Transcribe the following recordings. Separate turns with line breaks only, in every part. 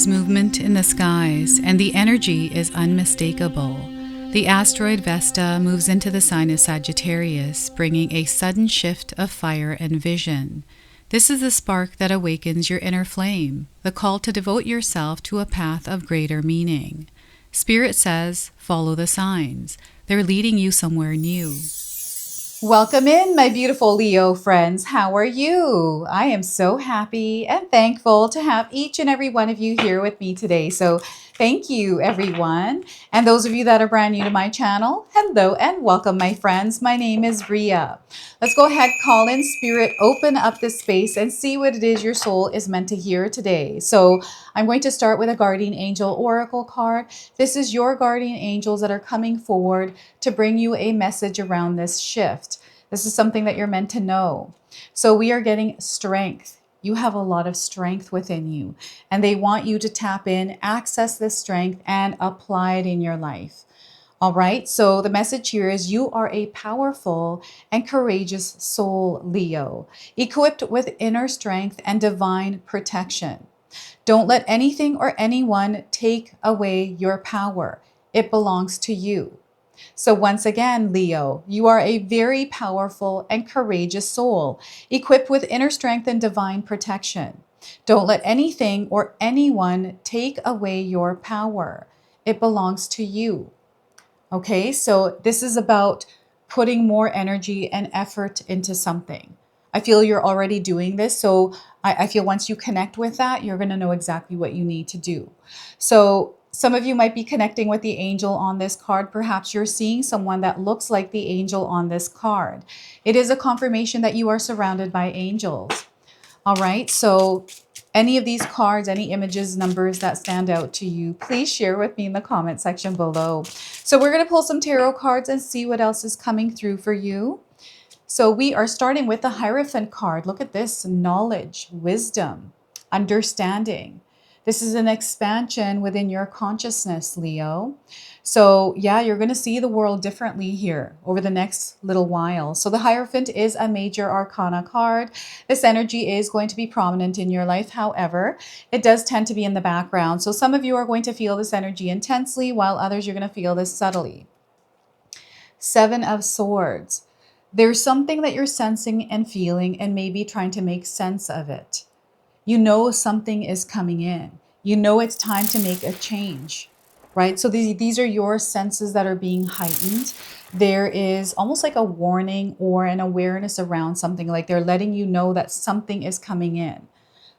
is movement in the skies, and the energy is unmistakable. The asteroid Vesta moves into the sign of Sagittarius, bringing a sudden shift of fire and vision. This is the spark that awakens your inner flame, the call to devote yourself to a path of greater meaning. Spirit says, follow the signs. They're leading you somewhere new. Welcome in, my beautiful Leo friends. How are you? I am so happy and thankful to have each and every one of you here with me today. So thank you, everyone. And those of you that are brand new to my channel, hello and welcome, my friends. My name is Ria. Let's go ahead, call in Spirit, open up this space and see what it is your soul is meant to hear today. So I'm going to start with a guardian angel oracle card. This is your guardian angels that are coming forward to bring you a message around this shift. This is something that you're meant to know. So we are getting strength. You have a lot of strength within you, and they want you to tap in, access this strength, and apply it in your life. All right, so the message here is you are a powerful and courageous soul, Leo, equipped with inner strength and divine protection. Don't let anything or anyone take away your power. It belongs to you. So once again, Leo, you are a very powerful and courageous soul, equipped with inner strength and divine protection. Don't let anything or anyone take away your power. It belongs to you. Okay, so this is about putting more energy and effort into something. I feel you're already doing this. So I feel once you connect with that, you're going to know exactly what you need to do. So some of you might be connecting with the angel on this card. Perhaps you're seeing someone that looks like the angel on this card. It is a confirmation that you are surrounded by angels. All right, so any of these cards, any images, numbers that stand out to you, please share with me in the comment section below. So we're going to pull some tarot cards and see what else is coming through for you. So we are starting with the Hierophant card. Look at this: knowledge, wisdom, understanding. This is an expansion within your consciousness, Leo. So yeah, you're going to see the world differently here over the next little while. So the Hierophant is a major arcana card. This energy is going to be prominent in your life. However, it does tend to be in the background. So some of you are going to feel this energy intensely, while others you're going to feel this subtly. Seven of Swords. There's something that you're sensing and feeling and maybe trying to make sense of it. You know something is coming in. You know it's time to make a change, right? So these are your senses that are being heightened. There is almost like a warning or an awareness around something, like they're letting you know that something is coming in.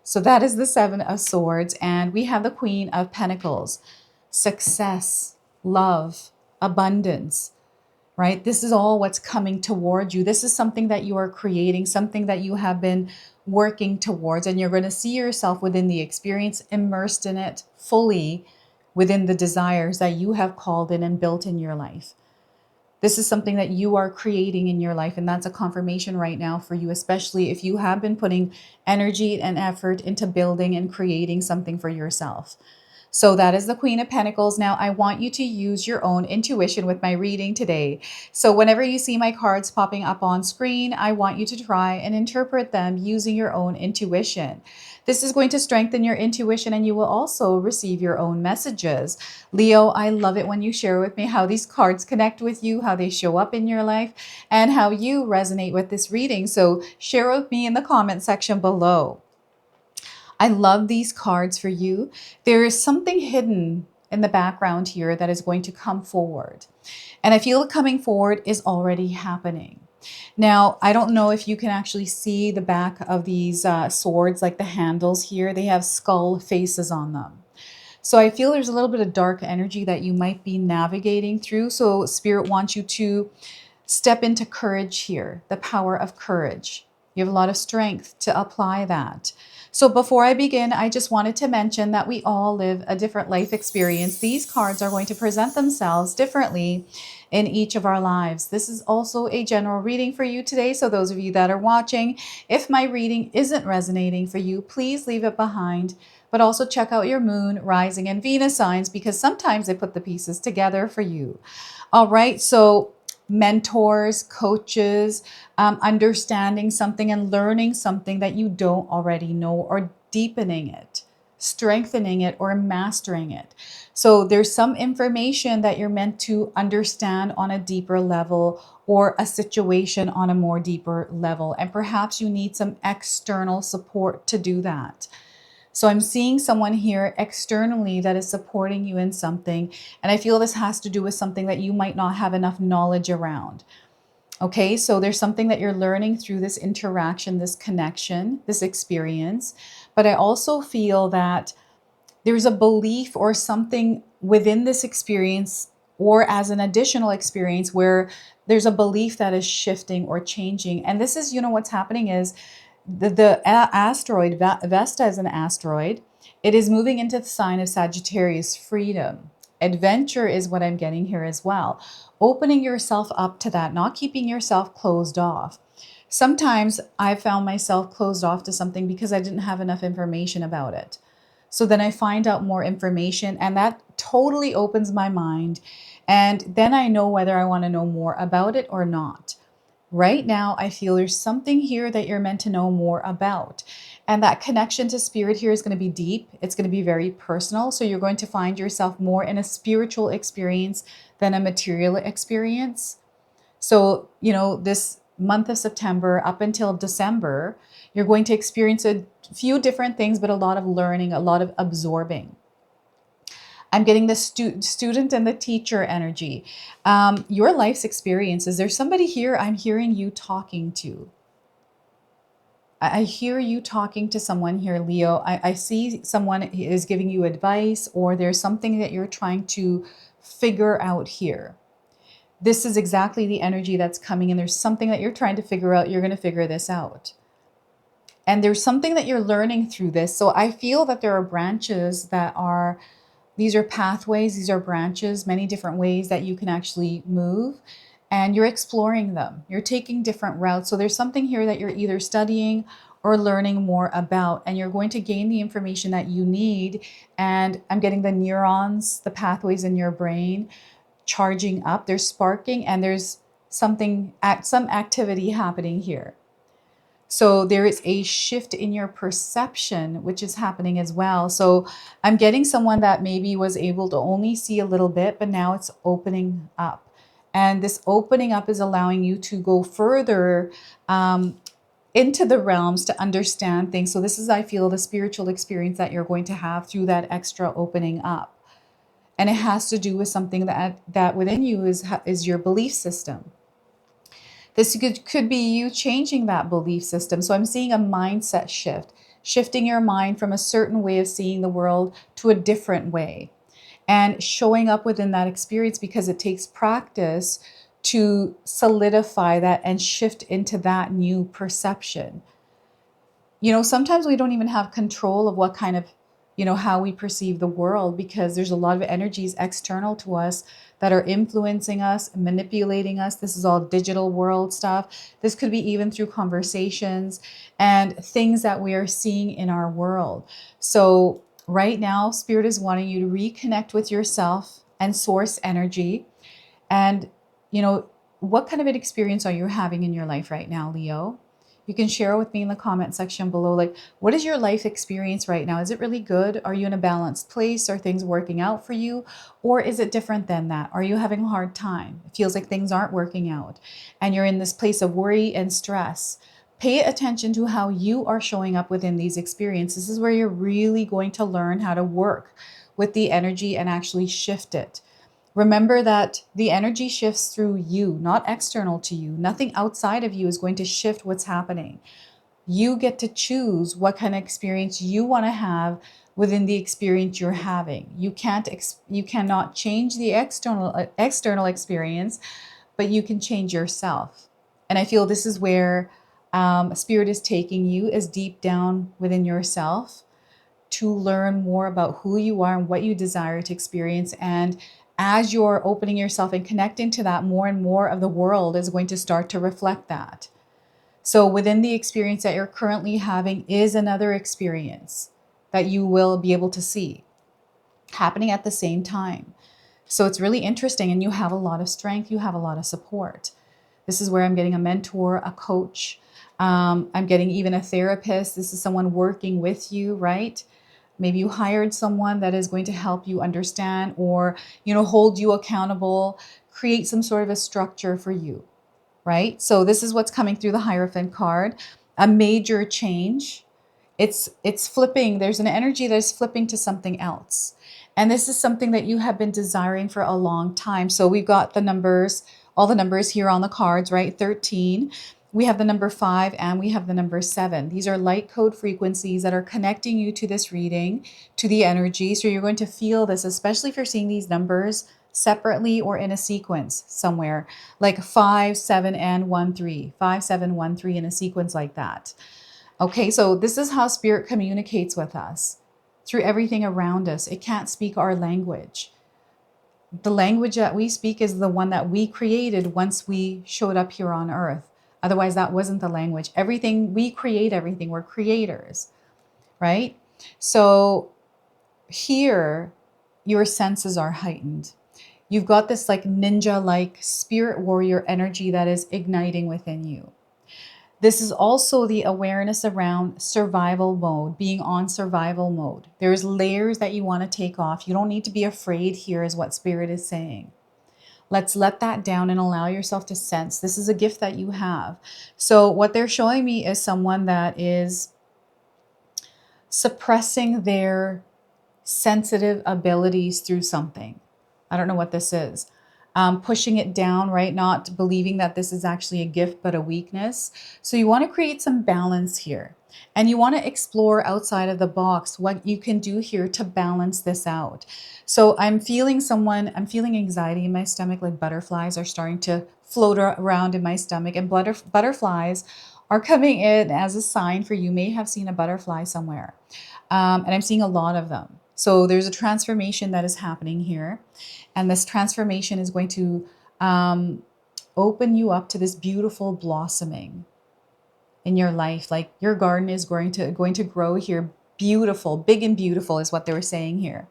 So that is the Seven of Swords. And we have the Queen of Pentacles. Success, love, abundance, right? This is all what's coming toward you. This is something that you are creating, something that you have been working towards, and you're going to see yourself within the experience, immersed in it fully within the desires that you have called in and built in your life. This is something that you are creating in your life, and that's a confirmation right now for you, especially if you have been putting energy and effort into building and creating something for yourself. So that is the Queen of Pentacles. Now, I want you to use your own intuition with my reading today. So whenever you see my cards popping up on screen, I want you to try and interpret them using your own intuition. This is going to strengthen your intuition, and you will also receive your own messages. Leo, I love it when you share with me how these cards connect with you, how they show up in your life, and how you resonate with this reading. So share with me in the comment section below. I love these cards for you. There is something hidden in the background here that is going to come forward. And I feel it coming forward is already happening. Now, I don't know if you can actually see the back of these swords, like the handles here. They have skull faces on them. So I feel there's a little bit of dark energy that you might be navigating through. So Spirit wants you to step into courage here, the power of courage. You have a lot of strength to apply that. So before I begin, I just wanted to mention that we all live a different life experience. These cards are going to present themselves differently in each of our lives. This is also a general reading for you today. So those of you that are watching, if my reading isn't resonating for you, please leave it behind. But also check out your moon, rising, and Venus signs, because sometimes they put the pieces together for you. All right, so mentors, coaches, understanding something and learning something that you don't already know, or deepening it. strengthening it or mastering it. So there's some information that you're meant to understand on a deeper level, or a situation on a more deeper level. And perhaps you need some external support to do that. So I'm seeing someone here externally that is supporting you in something. And I feel this has to do with something that you might not have enough knowledge around. Okay, so there's something that you're learning through this interaction, this connection, this experience. But I also feel that there's a belief or something within this experience, or as an additional experience, where there's a belief that is shifting or changing. And this is, what's happening is the asteroid, Vesta is an asteroid. It is moving into the sign of Sagittarius, freedom. Adventure is what I'm getting here as well. Opening yourself up to that, not keeping yourself closed off. Sometimes I found myself closed off to something because I didn't have enough information about it. So then I find out more information, and that totally opens my mind. And then I know whether I want to know more about it or not. Right now, I feel there's something here that you're meant to know more about. And that connection to spirit here is going to be deep. It's going to be very personal. So you're going to find yourself more in a spiritual experience than a material experience. So, this month of September up until December, you're going to experience a few different things, but a lot of learning, a lot of absorbing. I'm getting the student and the teacher energy. Your life's experiences. There's somebody here I'm hearing you talking to. I hear you talking to someone here, Leo. I see someone is giving you advice, or there's something that you're trying to figure out here. This is exactly the energy that's coming in. There's something that you're trying to figure out. You're going to figure this out. And there's something that you're learning through this. So I feel that there are branches these are pathways, these are branches, many different ways that you can actually move. And you're exploring them. You're taking different routes. So there's something here that you're either studying or learning more about. And you're going to gain the information that you need. And I'm getting the neurons, the pathways in your brain charging up. They're sparking, and there's some activity happening here. So there is a shift in your perception, which is happening as well. So I'm getting someone that maybe was able to only see a little bit, but now it's opening up. And this opening up is allowing you to go further into the realms to understand things. So this is, I feel, the spiritual experience that you're going to have through that extra opening up. And it has to do with something that within you is your belief system. This could be you changing that belief system. So I'm seeing a mindset shift, shifting your mind from a certain way of seeing the world to a different way, and showing up within that experience, because it takes practice to solidify that and shift into that new perception. Sometimes we don't even have control of what kind of, how we perceive the world, because there's a lot of energies external to us that are influencing us, manipulating us. This is all digital world stuff. This could be even through conversations and things that we are seeing in our world. So right now, Spirit is wanting you to reconnect with yourself and source energy. And, what kind of an experience are you having in your life right now, Leo? You can share with me in the comment section below. Like, what is your life experience right now? Is it really good? Are you in a balanced place? Are things working out for you? Or is it different than that? Are you having a hard time? It feels like things aren't working out, and you're in this place of worry and stress. Pay attention to how you are showing up within these experiences. This is where you're really going to learn how to work with the energy and actually shift it. Remember that the energy shifts through you, not external to you. Nothing outside of you is going to shift what's happening. You get to choose what kind of experience you want to have within the experience you're having. You cannot change the external experience, but you can change yourself. And I feel this is where Spirit is taking you, is deep down within yourself, to learn more about who you are and what you desire to experience. And as you're opening yourself and connecting to that, more and more of the world is going to start to reflect that. So within the experience that you're currently having is another experience that you will be able to see happening at the same time. So it's really interesting, and you have a lot of strength. You have a lot of support. This is where I'm getting a mentor, a coach. I'm getting even a therapist. This is someone working with you, right? Maybe you hired someone that is going to help you understand or, hold you accountable, create some sort of a structure for you, right? So this is what's coming through the Hierophant card, a major change. It's flipping. There's an energy that's flipping to something else. And this is something that you have been desiring for a long time. So we've got the numbers, all the numbers here on the cards, right? 13. We have the number 5 and we have the number 7. These are light code frequencies that are connecting you to this reading, to the energy. So you're going to feel this, especially if you're seeing these numbers separately or in a sequence somewhere, like 5, 7, and 1, 3. 5, 7, 1, 3 in a sequence like that. Okay, so this is how spirit communicates with us through everything around us. It can't speak our language. The language that we speak is the one that we created once we showed up here on earth. Otherwise, that wasn't the language. Everything, we create everything. We're creators, right? So here, your senses are heightened. You've got this like ninja-like spirit warrior energy that is igniting within you. This is also the awareness around survival mode, being on survival mode. There's layers that you want to take off. You don't need to be afraid here is what Spirit is saying. Let's let that down and allow yourself to sense. This is a gift that you have. So what they're showing me is someone that is suppressing their sensitive abilities through something. I don't know what this is. Pushing it down, right? Not believing that this is actually a gift, but a weakness. So you want to create some balance here. And you want to explore outside of the box what you can do here to balance this out. So I'm feeling anxiety in my stomach, like butterflies are starting to float around in my stomach. And butterflies are coming in as a sign for you. May have seen a butterfly somewhere. And I'm seeing a lot of them. So there's a transformation that is happening here. And this transformation is going to open you up to this beautiful blossoming in your life. Like your garden is going to grow here. Beautiful, big and beautiful is what they were saying here.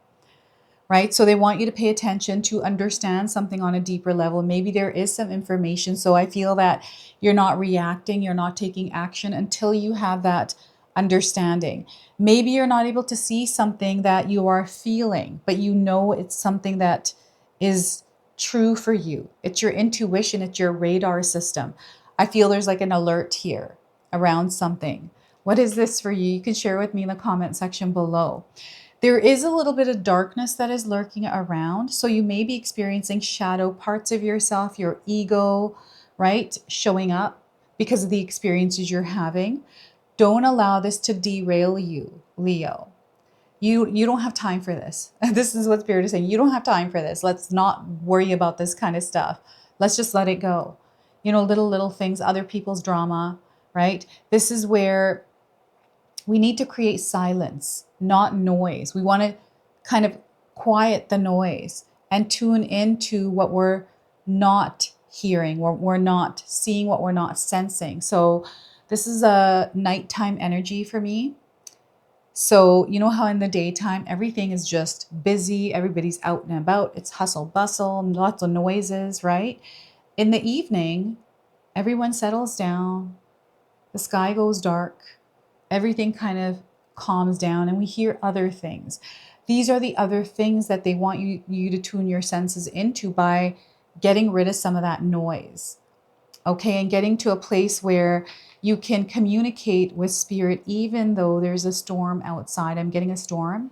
Right? So they want you to pay attention to understand something on a deeper level. Maybe there is some information. So I feel that you're not reacting, you're not taking action until you have that understanding. Maybe you're not able to see something that you are feeling, but you know it's something that is true for you. It's your intuition, it's your radar system. I feel there's like an alert here around something. What is this for you? You can share with me in the comment section below. There is a little bit of darkness that is lurking around. So you may be experiencing shadow parts of yourself, your ego, right? Showing up because of the experiences you're having. Don't allow this to derail you, Leo. You don't have time for this. This is what Spirit is saying. You don't have time for this. Let's not worry about this kind of stuff. Let's just let it go. Little things, other people's drama, right? This is where we need to create silence, not noise. We want to kind of quiet the noise and tune into what we're not hearing, what we're not seeing, what we're not sensing. So this is a nighttime energy for me. So you know how in the daytime, everything is just busy. Everybody's out and about. It's hustle bustle, lots of noises, right? In the evening, everyone settles down. The sky goes dark. Everything kind of calms down and we hear other things. These are the other things that they want you to tune your senses into by getting rid of some of that noise. Okay, and getting to a place where you can communicate with Spirit even though there's a storm outside. I'm getting a storm.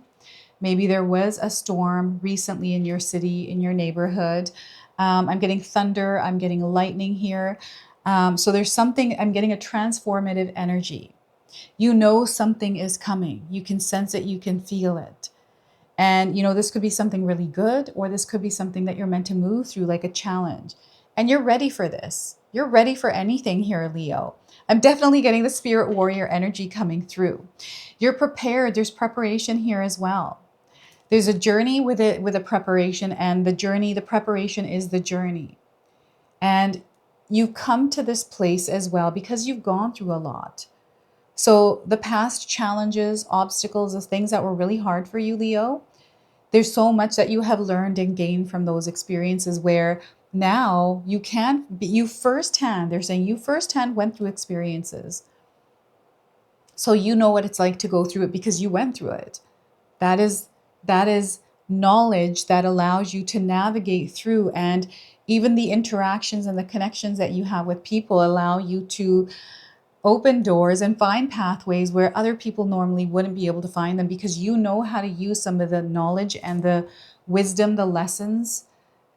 Maybe there was a storm recently in your city, in your neighborhood. I'm getting thunder. I'm getting lightning here. So there's something, I'm getting a transformative energy. You know something is coming. You can sense it. You can feel it. And, this could be something really good, or this could be something that you're meant to move through, like a challenge. And you're ready for this. You're ready for anything here, Leo. I'm definitely getting the spirit warrior energy coming through. You're prepared. There's preparation here as well. There's a journey with a preparation, and the preparation is the journey. And you've come to this place as well because you've gone through a lot. So the past challenges, obstacles, the things that were really hard for you, Leo, there's so much that you have learned and gained from those experiences where now you firsthand, they're saying you firsthand went through experiences. So you know what it's like to go through it because you went through it. That is knowledge that allows you to navigate through, and even the interactions and the connections that you have with people allow you to open doors and find pathways where other people normally wouldn't be able to find them, because you know how to use some of the knowledge and the wisdom, the lessons.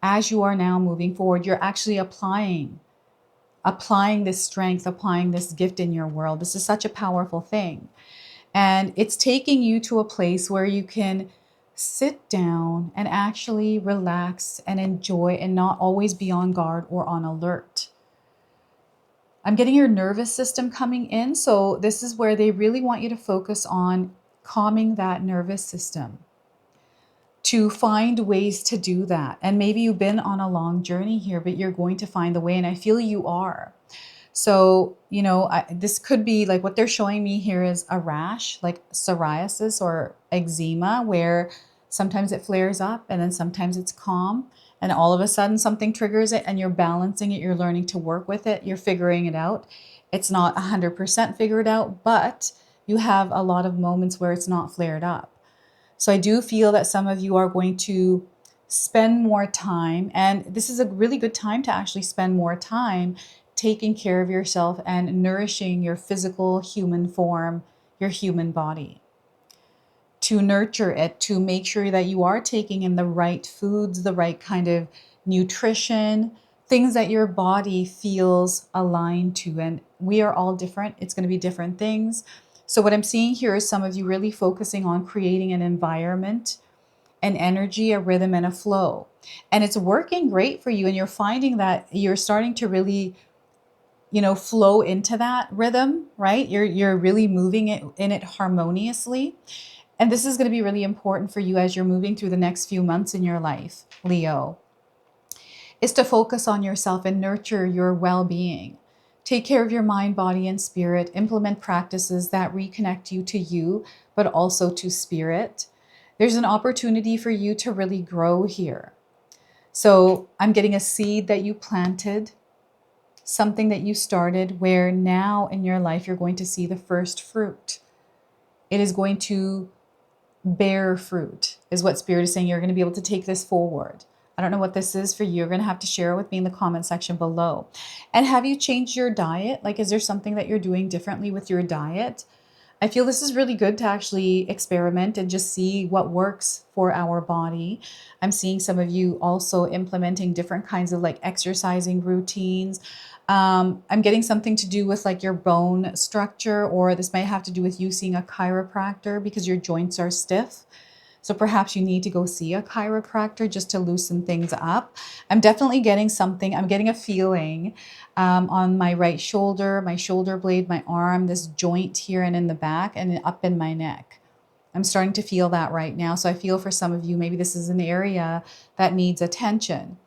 As you are now moving forward, you're actually applying this strength, applying this gift in your world. This is such a powerful thing. And it's taking you to a place where you can sit down and actually relax and enjoy and not always be on guard or on alert. I'm getting your nervous system coming in. So this is where they really want you to focus on calming that nervous system, to find ways to do that. And maybe you've been on a long journey here, but you're going to find the way. And I feel you are. So, this could be like what they're showing me here is a rash, like psoriasis or eczema, where sometimes it flares up and then sometimes it's calm. And all of a sudden something triggers it and you're balancing it. You're learning to work with it. You're figuring it out. It's not 100% figured out, but you have a lot of moments where it's not flared up. So I do feel that some of you are going to spend more time, and this is a really good time to actually spend more time taking care of yourself and nourishing your physical human form, your human body. To nurture it, to make sure that you are taking in the right foods, the right kind of nutrition, things that your body feels aligned to. And we are all different. It's going to be different things. So what I'm seeing here is some of you really focusing on creating an environment, an energy, a rhythm, and a flow. And it's working great for you. And you're finding that you're starting to really, flow into that rhythm, right? You're really moving it in it harmoniously. And this is going to be really important for you as you're moving through the next few months in your life, Leo, is to focus on yourself and nurture your well-being. Take care of your mind, body, and spirit. Implement practices that reconnect you to you, but also to spirit. There's an opportunity for you to really grow here. So I'm getting a seed that you planted, something that you started, where now in your life you're going to see the first fruit. It is going to bear fruit, is what Spirit is saying. You're going to be able to take this forward. I don't know what this is for you. You're going to have to share it with me in the comment section below. And have you changed your diet? Like, is there something that you're doing differently with your diet? I feel this is really good to actually experiment and just see what works for our body. I'm seeing some of you also implementing different kinds of like exercising routines. I'm getting something to do with like your bone structure, or this may have to do with you seeing a chiropractor because your joints are stiff. So perhaps you need to go see a chiropractor just to loosen things up. I'm definitely getting something. I'm getting a feeling on my right shoulder, my shoulder blade, my arm, this joint here and in the back and up in my neck. I'm starting to feel that right now. So I feel for some of you, maybe this is an area that needs attention.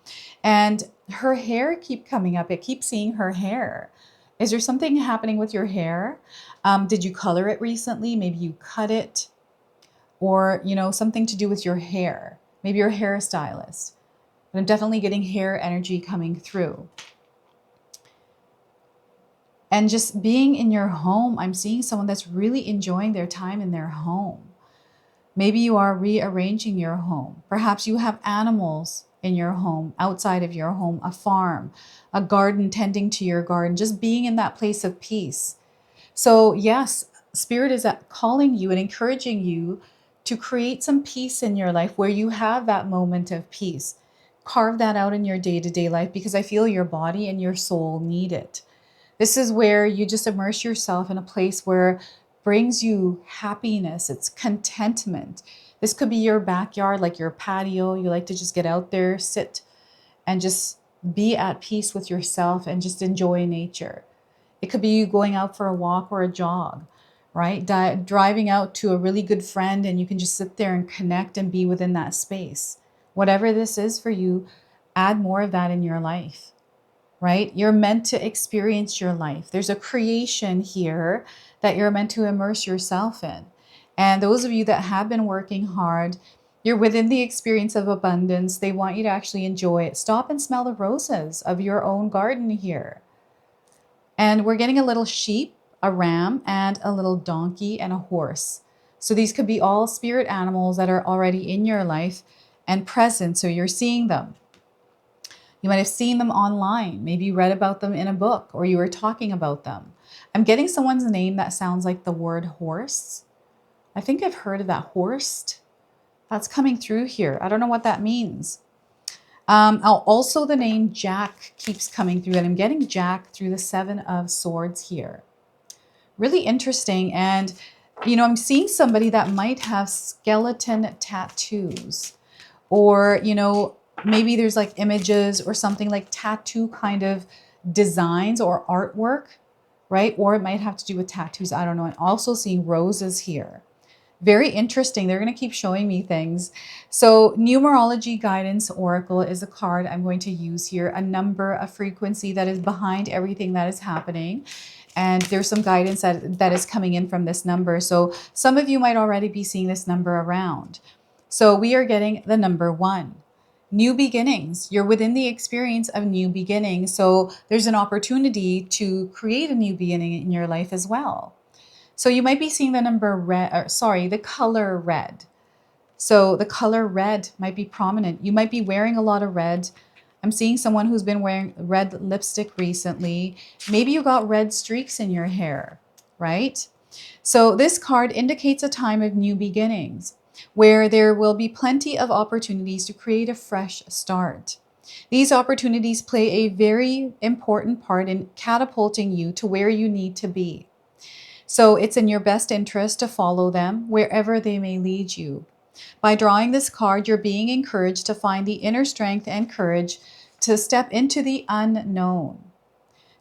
And her hair keep coming up. I keep seeing her hair. Is there something happening with your hair? Did you color it recently? Maybe you cut it, or, something to do with your hair. Maybe you're a hairstylist. But I'm definitely getting hair energy coming through. And just being in your home, I'm seeing someone that's really enjoying their time in their home. Maybe you are rearranging your home. Perhaps you have animals in your home, outside of your home, a farm, a garden, tending to your garden, just being in that place of peace. So yes, Spirit is calling you and encouraging you to create some peace in your life where you have that moment of peace. Carve that out in your day-to-day life, because I feel your body and your soul need it. This is where you just immerse yourself in a place where brings you happiness. It's contentment. This could be your backyard, like your patio. You like to just get out there, sit, and just be at peace with yourself and just enjoy nature. It could be you going out for a walk or a jog, right? Driving out to a really good friend and you can just sit there and connect and be within that space. Whatever this is for you, add more of that in your life, right? You're meant to experience your life. There's a creation here that you're meant to immerse yourself in. And those of you that have been working hard, you're within the experience of abundance. They want you to actually enjoy it. Stop and smell the roses of your own garden here. And we're getting a little sheep, a ram, and a little donkey and a horse. So these could be all spirit animals that are already in your life and present. So you're seeing them. You might have seen them online. Maybe you read about them in a book or you were talking about them. I'm getting someone's name that sounds like the word horse. I think I've heard of that, Horst. That's coming through here. I don't know what that means. Also, the name Jack keeps coming through, and I'm getting Jack through the Seven of Swords here. Really interesting. And, I'm seeing somebody that might have skeleton tattoos, or, maybe there's like images or something like tattoo kind of designs or artwork, right? Or it might have to do with tattoos. I don't know. And also seeing roses here. Very interesting. They're going to keep showing me things. So numerology guidance oracle is a card I'm going to use here, a number, a frequency that is behind everything that is happening. And there's some guidance that is coming in from this number. So some of you might already be seeing this number around. So we are getting the number 1. New beginnings. You're within the experience of new beginnings. So there's an opportunity to create a new beginning in your life as well. So you might be seeing the number red, the color red. So the color red might be prominent. You might be wearing a lot of red. I'm seeing someone who's been wearing red lipstick recently. Maybe you got red streaks in your hair, right? So this card indicates a time of new beginnings where there will be plenty of opportunities to create a fresh start. These opportunities play a very important part in catapulting you to where you need to be. So it's in your best interest to follow them wherever they may lead you. By drawing this card, you're being encouraged to find the inner strength and courage to step into the unknown,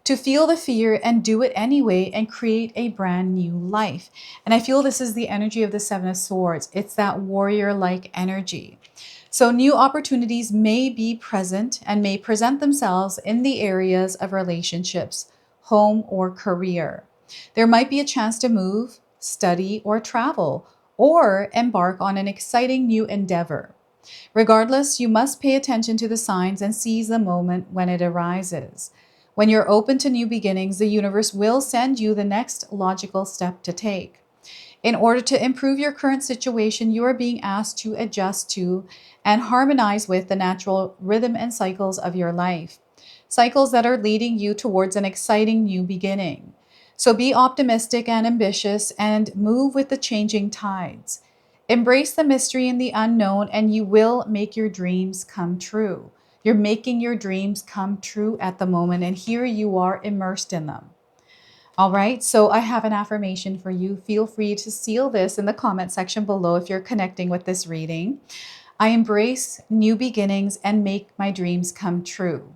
to feel the fear and do it anyway and create a brand new life. And I feel this is the energy of the Seven of Swords. It's that warrior-like energy. So new opportunities may be present and may present themselves in the areas of relationships, home, or career. There might be a chance to move, study, or travel, or embark on an exciting new endeavor. Regardless, you must pay attention to the signs and seize the moment when it arises. When you're open to new beginnings, the universe will send you the next logical step to take. In order to improve your current situation, you are being asked to adjust to and harmonize with the natural rhythm and cycles of your life, cycles that are leading you towards an exciting new beginning. So be optimistic and ambitious and move with the changing tides. Embrace the mystery and the unknown, and you will make your dreams come true. You're making your dreams come true at the moment, and here you are immersed in them. All right, so I have an affirmation for you. Feel free to seal this in the comment section below if you're connecting with this reading. I embrace new beginnings and make my dreams come true.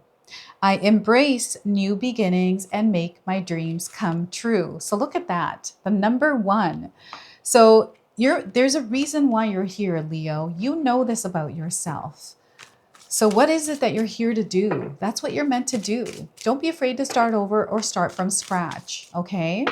I embrace new beginnings and make my dreams come true. So look at that, the number 1. So there's a reason why you're here, Leo. You know this about yourself. So what is it that you're here to do? That's what you're meant to do. Don't be afraid to start over or start from scratch, okay?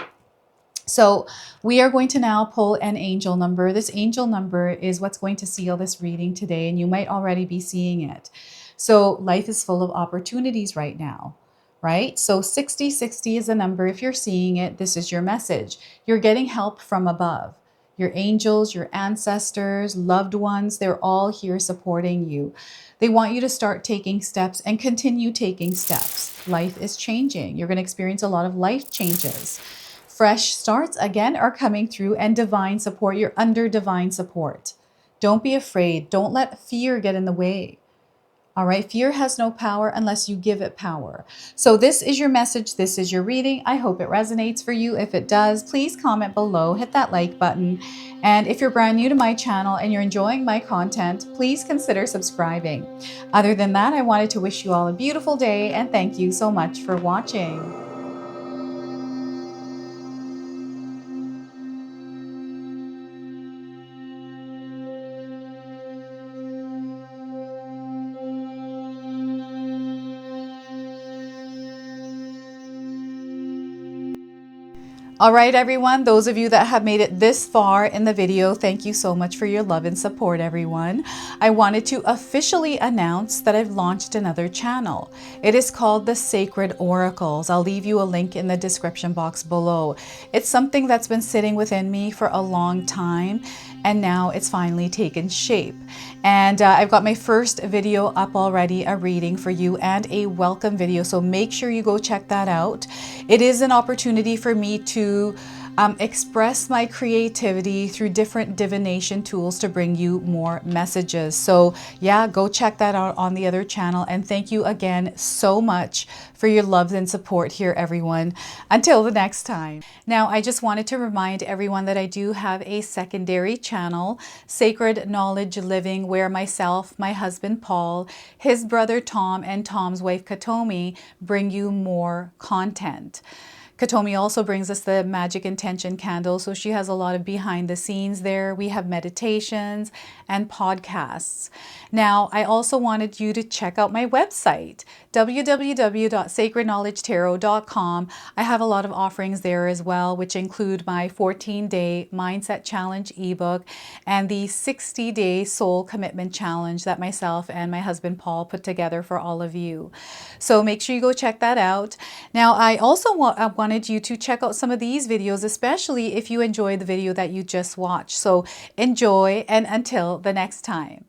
So we are going to now pull an angel number. This angel number is what's going to seal this reading today, and you might already be seeing it. So life is full of opportunities right now, right? So 6060 is a number. If you're seeing it, this is your message. You're getting help from above. Your angels, your ancestors, loved ones, they're all here supporting you. They want you to start taking steps and continue taking steps. Life is changing. You're going to experience a lot of life changes. Fresh starts, again, are coming through, and divine support. You're under divine support. Don't be afraid. Don't let fear get in the way. All right, fear has no power unless you give it power. So this is your message. This is your reading. I hope it resonates for you. If it does, please comment below, hit that like button. And if you're brand new to my channel and you're enjoying my content, please consider subscribing. Other than that, I wanted to wish you all a beautiful day and thank you so much for watching. All right, everyone, those of you that have made it this far in the video, thank you so much for your love and support, everyone. I wanted to officially announce that I've launched another channel. It is called The Sacred Oracles. I'll leave you a link in the description box below. It's something that's been sitting within me for a long time, and now it's finally taken shape. And I've got my first video up already, a reading for you and a welcome video. So make sure you go check that out. It is an opportunity for me to express my creativity through different divination tools to bring you more messages. So yeah, go check that out on the other channel. And thank you again so much for your love and support here, everyone. Until the next time. Now, I just wanted to remind everyone that I do have a secondary channel, Sacred Knowledge Living, where myself, my husband Paul, his brother Tom, and Tom's wife Katomi bring you more content. Katomi also brings us the Magic Intention candle, so she has a lot of behind the scenes there. We have meditations and podcasts. Now, I also wanted you to check out my website, www.sacredknowledgetarot.com. I have a lot of offerings there as well, which include my 14-day Mindset Challenge ebook and the 60-day Soul Commitment Challenge that myself and my husband Paul put together for all of you. So make sure you go check that out. Now, I also wanted you to check out some of these videos, especially if you enjoyed the video that you just watched. So enjoy, and until the next time.